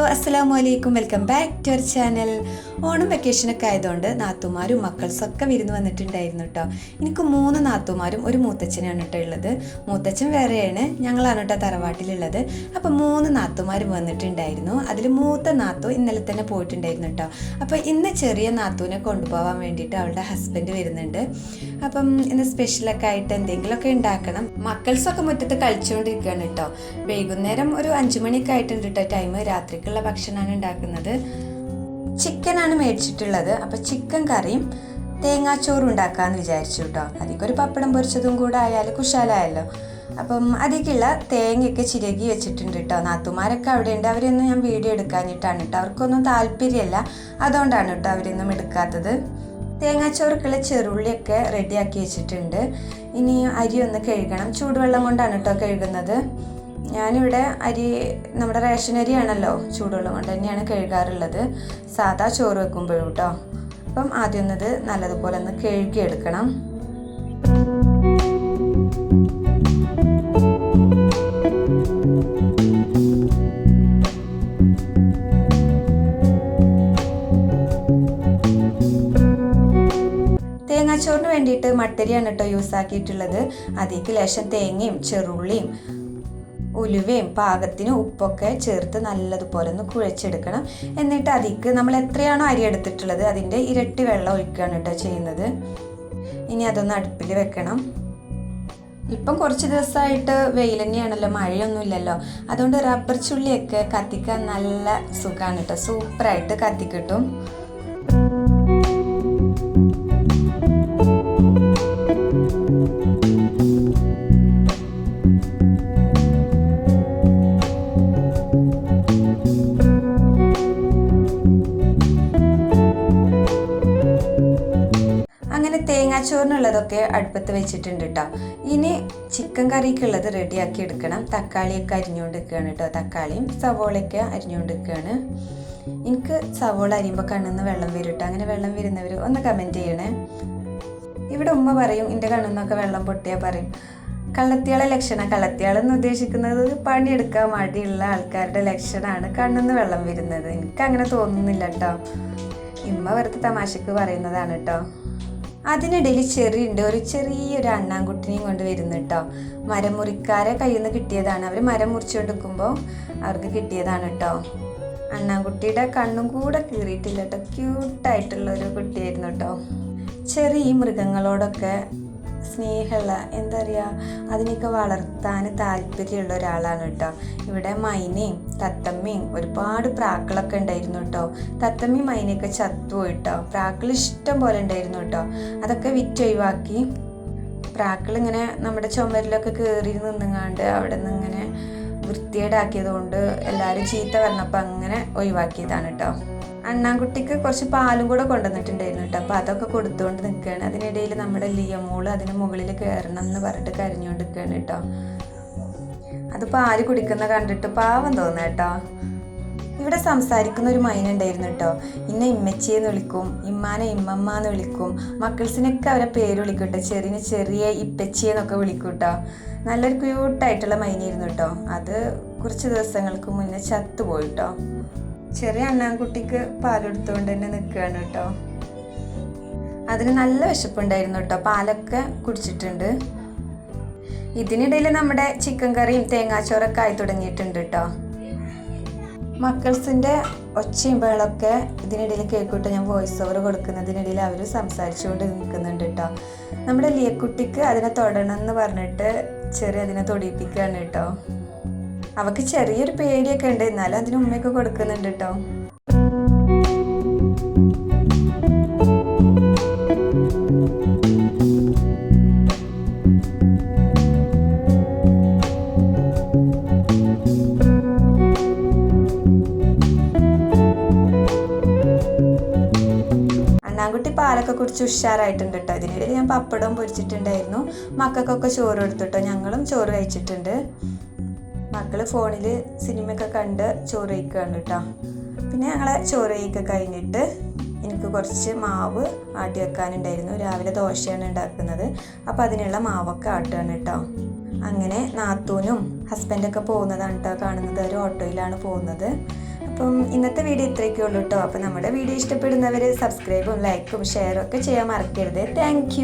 Hello അസ്സലാമു അലൈക്കും, welcome back to our channel. Onam വെക്കേഷനൊക്കെ ആയതുകൊണ്ട് നാത്തുമാരും മക്കൾസൊക്കെ വിരുന്ന് വന്നിട്ടുണ്ടായിരുന്നു കേട്ടോ. എനിക്ക് 3 നാത്തുമാരും ഒരു മൂത്തച്ഛനാണ് കേട്ടോ ഉള്ളത്. മൂത്തച്ഛൻ വേറെയാണ്, ഞങ്ങളാണ് കേട്ടോ തറവാട്ടിലുള്ളത്. അപ്പോൾ 3 നാത്തുമാരും വന്നിട്ടുണ്ടായിരുന്നു. അതിൽ മൂത്ത നാത്തു ഇന്നലെ തന്നെ പോയിട്ടുണ്ടായിരുന്നു കേട്ടോ. അപ്പോൾ ഇന്ന് ചെറിയ നാത്തൂനെ കൊണ്ടുപോകാൻ വേണ്ടിയിട്ട് അവളുടെ ഹസ്ബൻഡ് വരുന്നുണ്ട്. അപ്പം ഇന്ന് സ്പെഷ്യലൊക്കെ ആയിട്ട് എന്തെങ്കിലുമൊക്കെ ഉണ്ടാക്കണം. മക്കൾസൊക്കെ മുറ്റത്ത് കളിച്ചുകൊണ്ടിരിക്കുകയാണ് കേട്ടോ. വൈകുന്നേരം ഒരു 5 മണിയൊക്കെ ആയിട്ടുണ്ട് കേട്ടോ ടൈം. രാത്രിക്കുള്ള ഭക്ഷണമാണ് ഉണ്ടാക്കുന്നത്. ചിക്കനാണ് മേടിച്ചിട്ടുള്ളത്. അപ്പോൾ ചിക്കൻ കറിയും തേങ്ങാച്ചോറും ഉണ്ടാക്കാമെന്ന് വിചാരിച്ചു കേട്ടോ. അതിക്കൊരു പപ്പടം പൊരിച്ചതും കൂടെ ആയാൽ കുശാലായല്ലോ. അപ്പം അതിലേക്കുള്ള തേങ്ങയൊക്കെ ചിരകി വെച്ചിട്ടുണ്ട് കേട്ടോ. നാത്തുമാരൊക്കെ അവിടെ ഉണ്ട്. അവരൊന്നും ഞാൻ വീഡിയോ എടുക്കാനിട്ടാണ് കേട്ടോ. അവർക്കൊന്നും താല്പര്യമല്ല, അതുകൊണ്ടാണ് കേട്ടോ അവരൊന്നും എടുക്കാത്തത്. തേങ്ങാച്ചോറുക്കുള്ള ചെറുള്ളിയൊക്കെ റെഡിയാക്കി വെച്ചിട്ടുണ്ട്. ഇനി അരി ഒന്ന് കഴുകണം. ചൂടുവെള്ളം കൊണ്ടാണ് കേട്ടോ കഴുകുന്നത്. ഞാനിവിടെ അരി നമ്മുടെ റേഷൻ അരിയാണല്ലോ, ചൂടുവെള്ളം കൊണ്ട് തന്നെയാണ് കഴുകാറുള്ളത്, സാധാ ചോറ് വെക്കുമ്പോഴും കേട്ടോ. അപ്പം ആദ്യം ഒന്നത് നല്ലതുപോലെ ഒന്ന് കഴുകിയെടുക്കണം. തേങ്ങാച്ചോറിന് വേണ്ടിയിട്ട് മട്ടരിയാണ് കേട്ടോ യൂസ് ആക്കിയിട്ടുള്ളത്. അതിലേക്ക് ലേശം തേങ്ങയും ചെറുള്ളിയും ഉലുവയും പാകത്തിന് ഉപ്പൊക്കെ ചേർത്ത് നല്ലതുപോലെ ഒന്ന് കുഴച്ചെടുക്കണം. എന്നിട്ട് അതിലേക്ക് നമ്മൾ എത്രയാണോ അരി എടുത്തിട്ടുള്ളത് അതിൻ്റെ ഇരട്ടി വെള്ളം ഒഴിക്കുകയാണ് കേട്ടോ ചെയ്യുന്നത്. ഇനി അതൊന്ന് അടുപ്പിൽ വെക്കണം. ഇപ്പം കുറച്ച് ദിവസമായിട്ട് വെയിൽ തന്നെയാണല്ലോ, മഴയൊന്നുമില്ലല്ലോ. അതുകൊണ്ട് റബ്ബർ ചുള്ളിയൊക്കെ കത്തിക്കാൻ നല്ല സുഖമാണ് കേട്ടോ. സൂപ്പറായിട്ട് കത്തിക്കിട്ടും. തേങ്ങാച്ചോറിനുള്ളതൊക്കെ അടുപ്പത്ത് വെച്ചിട്ടുണ്ട് കേട്ടോ. ഇനി ചിക്കൻ കറിക്കുള്ളത് റെഡിയാക്കി എടുക്കണം. തക്കാളിയൊക്കെ അരിഞ്ഞുകൊണ്ട് നിൽക്കുകയാണ് കേട്ടോ. തക്കാളിയും സവോളയൊക്കെ അരിഞ്ഞുകൊണ്ട് നിൽക്കുകയാണ്. എനിക്ക് സവോള അരിയുമ്പോൾ കണ്ണിന്ന് വെള്ളം വരും കേട്ടോ. അങ്ങനെ വെള്ളം വരുന്നവർ ഒന്ന് കമൻറ്റ് ചെയ്യണേ. ഇവിടെ ഉമ്മ പറയും എൻ്റെ കണ്ണിന്നൊക്കെ വെള്ളം പൊട്ടിയാൽ പറയും കള്ളത്തിയാളെ ലക്ഷണം. കള്ളത്തിയാളെന്ന് ഉദ്ദേശിക്കുന്നത് പണിയെടുക്കാൻ മടിയുള്ള ആൾക്കാരുടെ ലക്ഷണമാണ് കണ്ണിന്ന് വെള്ളം വരുന്നത്. എനിക്കങ്ങനെ തോന്നുന്നില്ല കേട്ടോ. ഇമ്മ വെറുതെ തമാശക്ക് പറയുന്നതാണ് കേട്ടോ. അതിനിടയിൽ ചെറിയുണ്ട്, ഒരു ചെറിയൊരു അണ്ണാൻകുട്ടിനെയും കൊണ്ട് വരുന്നു കേട്ടോ. മരം മുറിക്കാരെ കയ്യിൽ നിന്ന് കിട്ടിയതാണ്. അവർ മരം മുറിച്ചുകൊണ്ടിരിക്കുമ്പോൾ അവർക്ക് കിട്ടിയതാണ് കേട്ടോ. അണ്ണാൻകുട്ടിയുടെ കണ്ണും കൂടെ കീറിയിട്ടില്ല കേട്ടോ. ക്യൂട്ടായിട്ടുള്ളൊരു കുട്ടിയായിരുന്നു കേട്ടോ. ചെറിയ മൃഗങ്ങളോടൊക്കെ സ്നേഹമുള്ള, എന്താ പറയുക, അതിനൊക്കെ വളർത്താൻ താല്പര്യമുള്ള ഒരാളാണ് കേട്ടോ. ഇവിടെ മൈനയും തത്തമ്മയും ഒരുപാട് പ്രാക്കളൊക്കെ ഉണ്ടായിരുന്നു കേട്ടോ. തത്തമ്മയും മൈനയൊക്കെ ചത്തുപോയി കേട്ടോ. പ്രാക്കൾ ഇഷ്ടം പോലെ ഉണ്ടായിരുന്നു കേട്ടോ. അതൊക്കെ വിറ്റൊഴിവാക്കി. പ്രാക്കൾ ഇങ്ങനെ നമ്മുടെ ചുമരിലൊക്കെ കയറി നിന്നുങ്ങാണ്ട് അവിടെ നിന്ന് ഇങ്ങനെ വൃത്തികേടാക്കിയത് കൊണ്ട് എല്ലാവരും ചീത്ത പറഞ്ഞപ്പോൾ അങ്ങനെ ഒഴിവാക്കിയതാണ് കേട്ടോ. അണ്ണാൻകുട്ടിക്ക് കുറച്ച് പാലും കൂടെ കൊണ്ടുവന്നിട്ടുണ്ടായിരുന്നു കേട്ടോ. അപ്പോൾ അതൊക്കെ കൊടുത്തുകൊണ്ട് നിൽക്കുകയാണ്. അതിനിടയിൽ നമ്മുടെ ലിയമോള് അതിന് മുകളിൽ കയറണം എന്ന് പറഞ്ഞിട്ട് കരഞ്ഞുകൊണ്ട് നിൽക്കുകയാണ് കേട്ടോ. അത് പാല് കുടിക്കുന്ന കണ്ടിട്ട് പാവം തോന്നുക കേട്ടോ. ഇവിടെ സംസാരിക്കുന്ന ഒരു മൈന ഉണ്ടായിരുന്നു കേട്ടോ. ഇന്നെ ഇമ്മച്ചിയെന്ന് വിളിക്കും, ഇമ്മാനെ ഇമ്മമ്മ എന്ന് വിളിക്കും, മക്കൾസിനൊക്കെ അവരെ പേര് വിളിക്കും കേട്ടോ. ചെറിയ ഇപ്പച്ചിയെന്നൊക്കെ വിളിക്കും കേട്ടോ. നല്ലൊരു ക്യൂട്ടായിട്ടുള്ള മൈനയായിരുന്നു കേട്ടോ. അത് കുറച്ച് ദിവസങ്ങൾക്ക് മുന്നേ ചത്തുപോയി കേട്ടോ. ചെറിയ അണ്ണാൻകുട്ടിക്ക് പാലെടുത്തുകൊണ്ട് തന്നെ നിൽക്കുകയാണ് കേട്ടോ. അതിന് നല്ല വിശപ്പുണ്ടായിരുന്നു കേട്ടോ. പാലൊക്കെ കുടിച്ചിട്ടുണ്ട്. ഇതിനിടയിൽ നമ്മുടെ ചിക്കൻ കറിയും തേങ്ങാച്ചോറൊക്കെ ആയി തുടങ്ങിയിട്ടുണ്ട് കേട്ടോ. മക്കൾസിൻ്റെ ഒച്ചയും ബഹളമൊക്കെ ഇതിനിടയിൽ കേൾക്കൂട്ടോ. ഞാൻ വോയിസ് ഓവർ കൊടുക്കുന്നതിനിടയിൽ അവർ സംസാരിച്ചുകൊണ്ട് നിൽക്കുന്നുണ്ട് കേട്ടോ. നമ്മുടെ ലിയക്കുട്ടിക്ക് അതിനെ തൊടണം എന്ന് പറഞ്ഞിട്ട് അതിനെ തൊടിയിപ്പിക്കുകയാണ് കേട്ടോ. അവൾക്ക് ചെറിയൊരു പേടിയൊക്കെ ഉണ്ട്, എന്നാലും അതിന് ഉമ്മയൊക്കെ കൊടുക്കുന്നുണ്ട് കേട്ടോ. അണ്ണാൻകുട്ടി പാലൊക്കെ കുടിച്ച് ഉഷാറായിട്ടുണ്ട് കേട്ടോ. ഇതിനിടയിൽ ഞാൻ പപ്പടവും പൊരിച്ചിട്ടുണ്ടായിരുന്നു. മക്കൾക്കൊക്കെ ചോറ് കൊടുത്തിട്ടോ. ഞങ്ങളും ചോറ് കഴിച്ചിട്ടുണ്ട്. മക്കൾ ഫോണിൽ സിനിമയൊക്കെ കണ്ട് ചോറ് കഴിക്കുകയാണ് കേട്ടോ. പിന്നെ ഞങ്ങളെ ചോറ് കഴിക്കുക കഴിഞ്ഞിട്ട് എനിക്ക് കുറച്ച് മാവ് ആട്ടി വെക്കാനുണ്ടായിരുന്നു. രാവിലെ ദോശയാണ് ഉണ്ടാക്കുന്നത്. അപ്പോൾ അതിനുള്ള മാവൊക്കെ ആട്ടുകയാണ് കേട്ടോ. അങ്ങനെ നാത്തൂനും ഹസ്ബൻഡൊക്കെ പോകുന്നതാണ് കേട്ടോ കാണുന്നത്. ഒരു ഓട്ടോയിലാണ് പോകുന്നത്. അപ്പം ഇന്നത്തെ വീഡിയോ ഇത്രയൊക്കെ ഉള്ളൂ കേട്ടോ. അപ്പം നമ്മുടെ വീഡിയോ ഇഷ്ടപ്പെടുന്നവർ സബ്സ്ക്രൈബും ലൈക്കും ഷെയറും ഒക്കെ ചെയ്യാൻ മറക്കരുത്. താങ്ക്